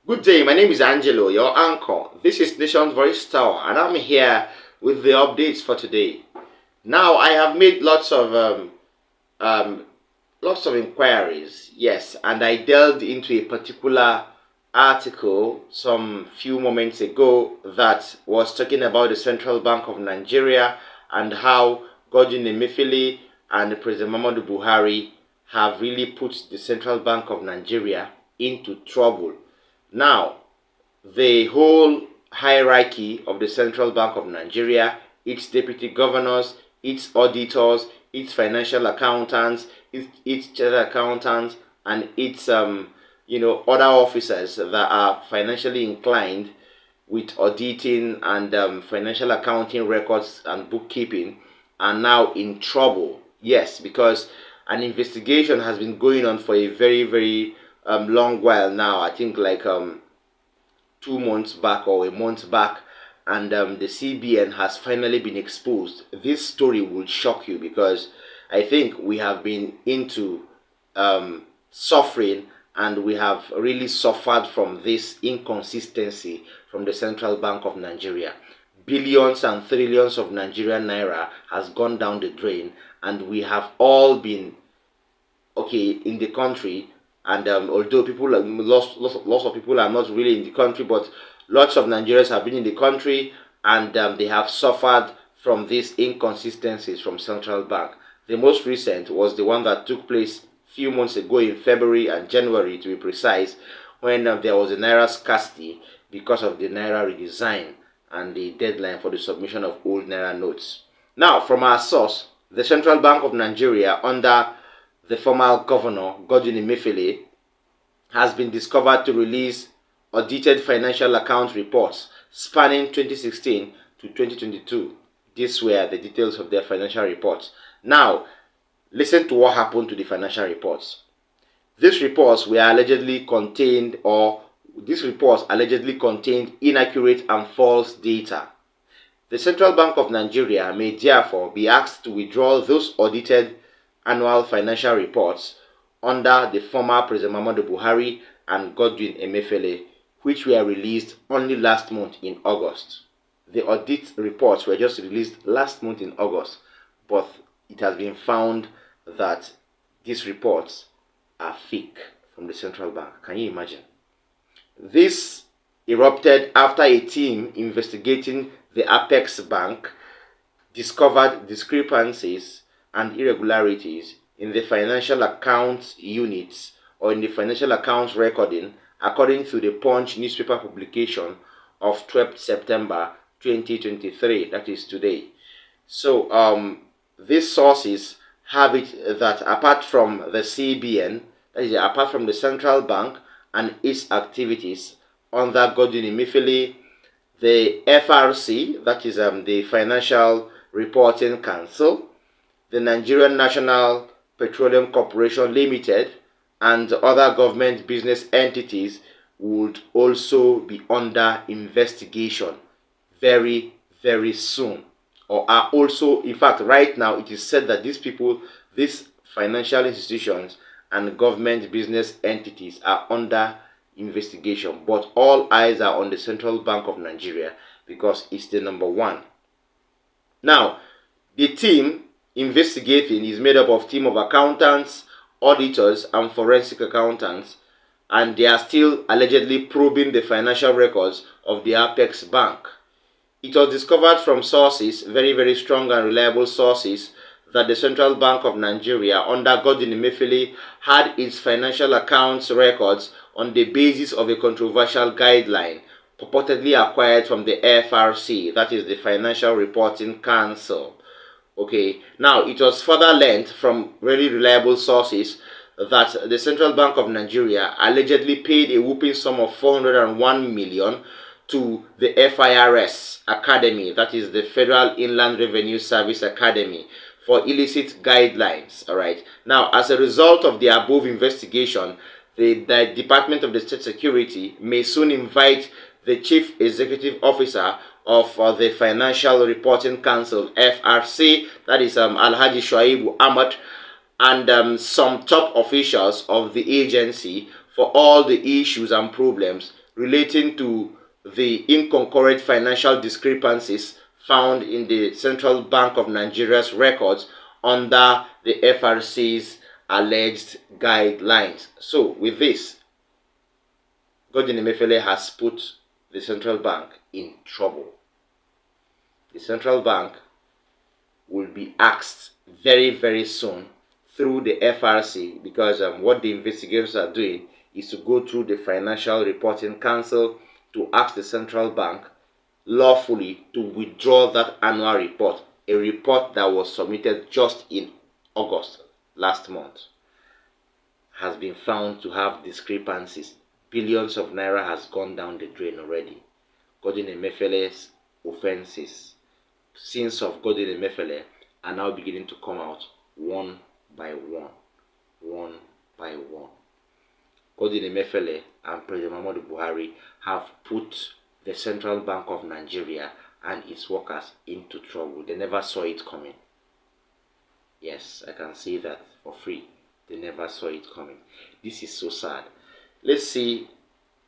Good day, my name is Angelo, your anchor. This is Nation's Voice Tower, and I'm here with the updates for today. Now, I have made um, lots of inquiries, yes, and I delved into a particular article some few moments ago that was talking about the Central Bank of Nigeria and how Godwin Emefiele and President Muhammadu Buhari have really put the Central Bank of Nigeria into trouble. Now, the whole hierarchy of the Central Bank of Nigeria, its deputy governors, its auditors, its financial accountants, its chartered accountants, and its other officers that are financially inclined with auditing and financial accounting records and bookkeeping are now in trouble. Yes, because an investigation has been going on for a very long while now. I think like 2 months back or a month back, and the CBN has finally been exposed. This story will shock you because I think we have been into suffering, and we have really suffered from this inconsistency from the Central Bank of Nigeria. Billions and trillions of Nigerian naira has gone down the drain, and we have all been in the country. And although people lots of people are not really in the country, but lots of Nigerians have been in the country, and they have suffered from these inconsistencies from Central Bank. The most recent was the one that took place few months ago in February and January, to be precise, when there was a naira scarcity because of the naira redesign and the deadline for the submission of old naira notes. Now, from our source, the Central Bank of Nigeria, under the former governor Godwin Emefiele, has been discovered to release audited financial account reports spanning 2016 to 2022. These were the details of their financial reports. Now, listen to what happened to the financial reports. These reports allegedly contained inaccurate and false data. The Central Bank of Nigeria may therefore be asked to withdraw those audited annual financial reports under the former President Muhammadu Buhari and Godwin Emefiele, which were released only last month in August. The audit reports were just released last month in August, but it has been found that these reports are fake from the Central Bank. Can you imagine? This erupted after a team investigating the Apex Bank discovered discrepancies and irregularities in the financial accounts units or in the financial accounts recording, according to the Punch newspaper publication of 12th September 2023, that is today. So these sources have it that apart from the CBN, that is apart from the Central Bank and its activities under Godwin Emefiele, the FRC, that is the Financial Reporting Council, the Nigerian National Petroleum Corporation Limited, and other government business entities would also be under investigation very soon, or are also, in fact, right now it is said that these financial institutions and government business entities are under investigation, but all eyes are on the Central Bank of Nigeria because it's the number one. Now, the team investigating is made up of a team of accountants, auditors, and forensic accountants, and they are still allegedly probing the financial records of the Apex Bank. It was discovered from sources, very strong and reliable sources, that the Central Bank of Nigeria under Godwin Emefiele had its financial accounts records on the basis of a controversial guideline purportedly acquired from the FRC, that is the Financial Reporting Council. Okay, now it was further learned from very reliable sources that the Central Bank of Nigeria allegedly paid a whooping sum of 401 million to the FIRS Academy, that is the Federal Inland Revenue Service Academy, for illicit guidelines. All right. Now, as a result of the above investigation, the Department of the State Security may soon invite the Chief Executive Officer of the Financial Reporting Council, FRC, that is Alhaji Shuaibu Ahmad, and some top officials of the agency for all the issues and problems relating to the inconcurrent financial discrepancies found in the Central Bank of Nigeria's records under the FRC's alleged guidelines. So, with this, Godwin Emefiele has put the central bank in trouble. The central bank will be asked very, very soon through the FRC, because what the investigators are doing is to go through the Financial Reporting Council to ask the central bank lawfully to withdraw that annual report, a report that was submitted just in August last month, has been found to have discrepancies. Billions of naira has gone down the drain already. Godwin Emefiele's offenses, sins of Godwin Emefiele, are now beginning to come out one by one. One by one. Godwin Emefiele and President Muhammadu Buhari have put the Central Bank of Nigeria and its workers into trouble. They never saw it coming. Yes, I can say that for free. They never saw it coming. This is so sad. Let's see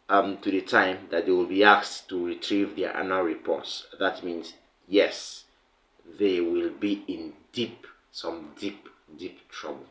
to the time that they will be asked to retrieve their annual reports. That means, yes, they will be in some deep trouble.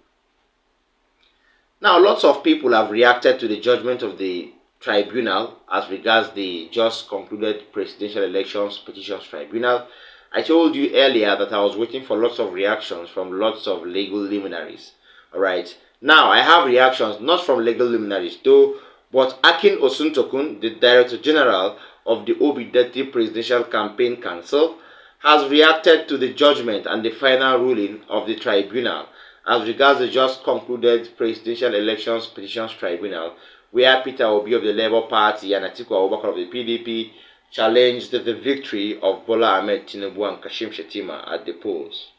Now, lots of people have reacted to the judgment of the tribunal as regards the just concluded presidential elections petitions tribunal. I told you earlier that I was waiting for lots of reactions from lots of legal luminaries. Alright, now I have reactions not from legal luminaries though, but Akin Osuntokun, the Director General of the Obideti Presidential Campaign Council, has reacted to the judgment and the final ruling of the tribunal as regards the just concluded presidential elections petitions tribunal, where Peter Obi of the Labour Party and Atiku Abubakar of the PDP challenged the victory of Bola Ahmed Tinubu and Kashim Shettima at the polls.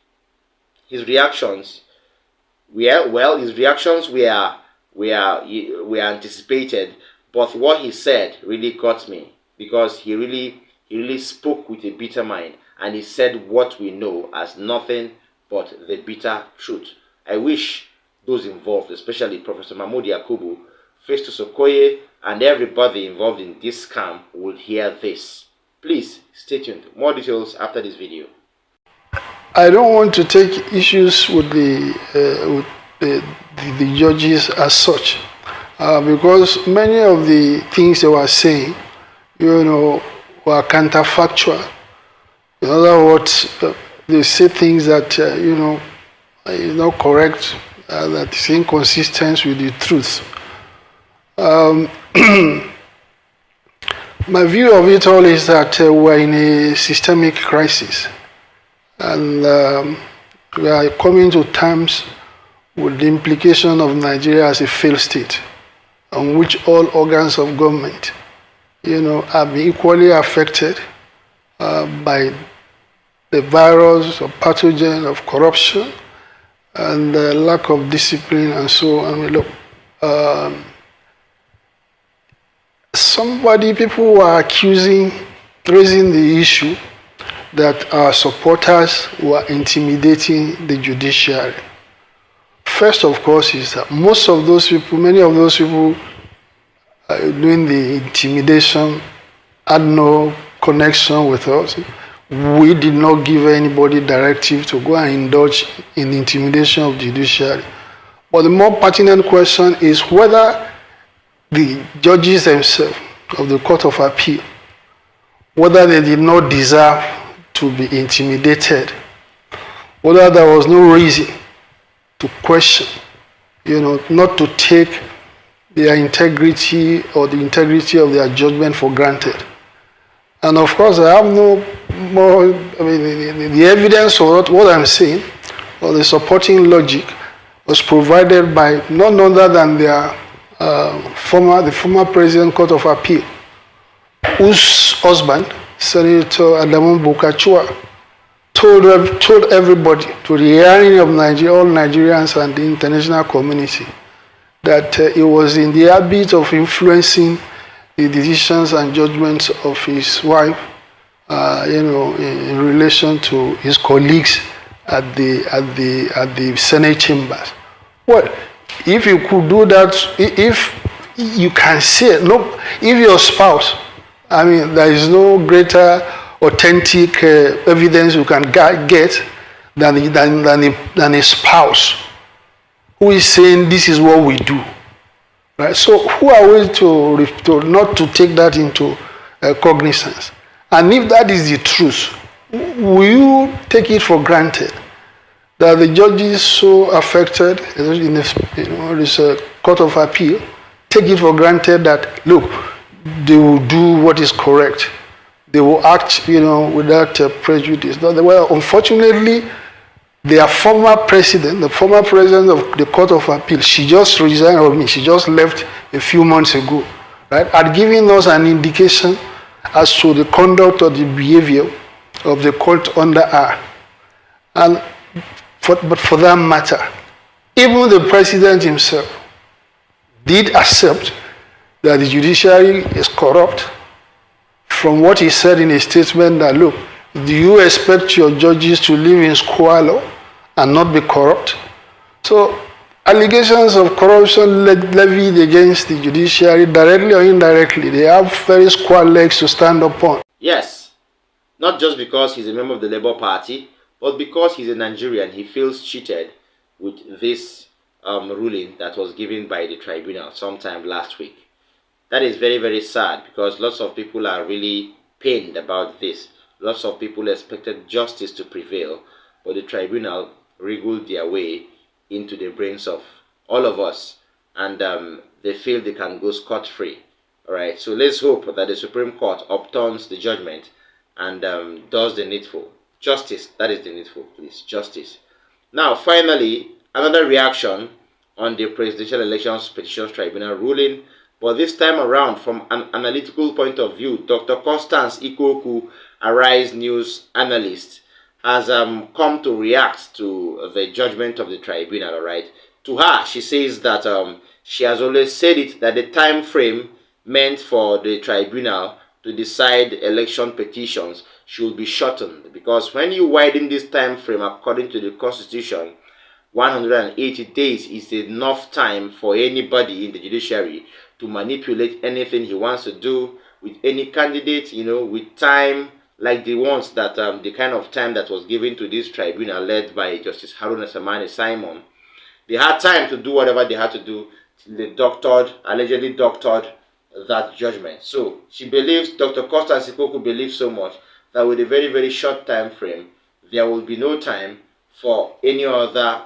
His reactions were anticipated, but what he said really got me, because he really spoke with a bitter mind, and he said what we know as nothing but the bitter truth. I wish those involved, especially Professor Mahmoud Yakubu, Festus Okoye, and everybody involved in this scam would hear this. Please stay tuned. More details after this video. I don't want to take issues with the judges as such, because many of the things they were saying, were counterfactual. In other words, they say things that is not correct, that is inconsistent with the truth. My view of it all is that we're in a systemic crisis, and we are coming to terms with the implication of Nigeria as a failed state, on which all organs of government, are being equally affected by the virus or pathogen of corruption and lack of discipline and so on. Look, people were raising the issue that our supporters were intimidating the judiciary. First, of course, is that many of those people doing the intimidation had no connection with us. We did not give anybody directive to go and indulge in intimidation of the judiciary. But the more pertinent question is whether the judges themselves of the Court of Appeal, whether they did not deserve to be intimidated, whether there was no reason to question, not to take their integrity or the integrity of their judgment for granted. And of course, I have no more, the evidence of what I'm saying, or the supporting logic, was provided by none other than the former President Court of Appeal, whose husband, Senator Adamu Bukachua, told everybody, to the hearing of all Nigerians and the international community, that he was in the habit of influencing the decisions and judgments of his wife, in relation to his colleagues at the Senate chambers. Well, if you could do that, if you can say, no, if your spouse, I mean, there is no greater authentic evidence you can get than a spouse who is saying this is what we do. Right? So who are we to not to take that into cognizance? And if that is the truth, will you take it for granted that the judges so affected in this court of appeal take it for granted that, look, they will do what is correct. They will act, without prejudice. Well, unfortunately, their former president, the former president of the Court of Appeal, she just resigned, she just left a few months ago, right? Had given us an indication as to the conduct or the behavior of the court under her. But for that matter, even the president himself did accept that the judiciary is corrupt. From what he said in a statement that, look, do you expect your judges to live in squalor and not be corrupt? So allegations of corruption levied against the judiciary, directly or indirectly, they have very square legs to stand upon. Yes, not just because he's a member of the Labour Party, but because he's a Nigerian, he feels cheated with this ruling that was given by the tribunal sometime last week. That is very, very sad, because lots of people are really pained about this. Lots of people expected justice to prevail, but the tribunal wriggled their way into the brains of all of us, and they feel they can go scot-free. All right, so let's hope that the Supreme Court upturns the judgment and does the needful. Justice, that is the needful, please, justice. Now, finally, another reaction on the Presidential Elections Petitions Tribunal ruling, but this time around from an analytical point of view. Dr. Constance Ikoku, Arise News analyst, has come to react to the judgment of the tribunal. All right, to her, she says that she has always said it, that the time frame meant for the tribunal to decide election petitions should be shortened, because when you widen this time frame according to the Constitution, 180 days is enough time for anybody in the judiciary to manipulate anything he wants to do with any candidate, with time like the ones that the kind of time that was given to this tribunal led by Justice Haruna Samani Simon. They had time to do whatever they had to do till they allegedly doctored that judgment. So she believes, Dr. Constance Ikoku believes so much, that with a very, very short time frame, there will be no time for any other,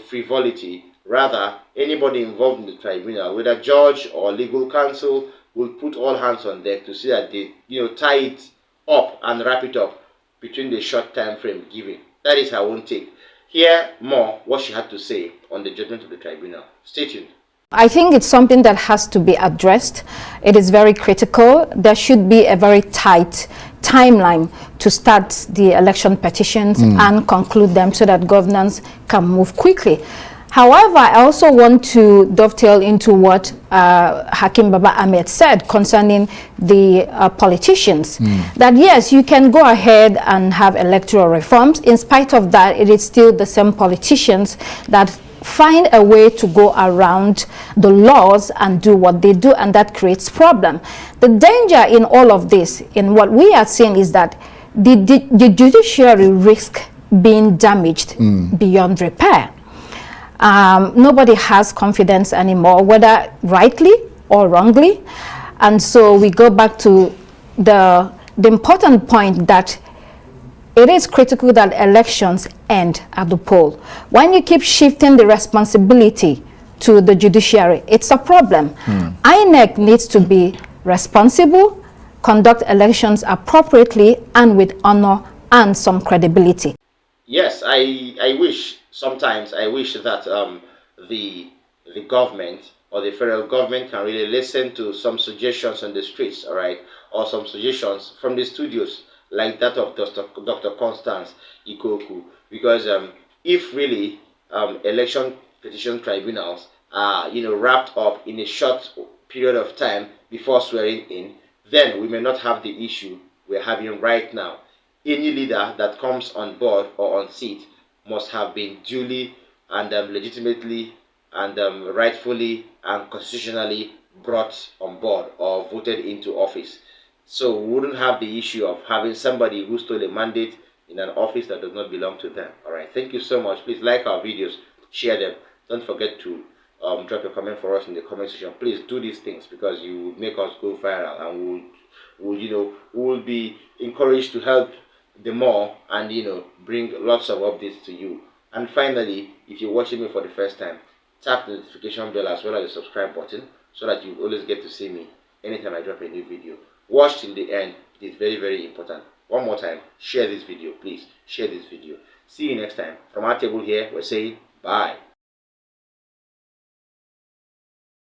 frivolity. Rather, anybody involved in the tribunal, whether judge or legal counsel, will put all hands on deck to see that they, tie it up and wrap it up between the short time frame given. That is her own take. Hear more what she had to say on the judgment of the tribunal. Stay tuned. I think it's something that has to be addressed. It is very critical. There should be a very tight timeline to start the election petitions and conclude them so that governance can move quickly. However, I also want to dovetail into what Hakim Baba Ahmed said concerning the politicians. That yes, you can go ahead and have electoral reforms. In spite of that, it is still the same politicians that find a way to go around the laws and do what they do, and that creates problem. The danger in all of this, in what we are seeing, is that the judiciary risk being damaged beyond repair. Nobody has confidence anymore, whether rightly or wrongly. And so we go back to the important point that it is critical that elections end at the poll. When you keep shifting the responsibility to the judiciary, it's a problem. INEC needs to be responsible, conduct elections appropriately and with honor and some credibility. Yes, I wish, sometimes I wish that the government or the federal government can really listen to some suggestions on the streets, all right, or some suggestions from the studios, like that of Dr. Constance Ikoku, because if really election petition tribunals are wrapped up in a short period of time before swearing in, then we may not have the issue we're having right now. Any leader that comes on board or on seat must have been duly and legitimately and rightfully and constitutionally brought on board or voted into office. So we wouldn't have the issue of having somebody who stole a mandate in an office that does not belong to them. All right, thank you so much. Please like our videos, share them. Don't forget to drop a comment for us in the comment section. Please do these things because you will make us go viral, and we will be encouraged to help the more, and bring lots of updates to you. And finally, if you're watching me for the first time, tap the notification bell as well as the subscribe button so that you always get to see me anytime I drop a new video. Watch till the end. It is very, very important. One more time, share this video, please. Share this video. See you next time. From our table here, we're saying bye.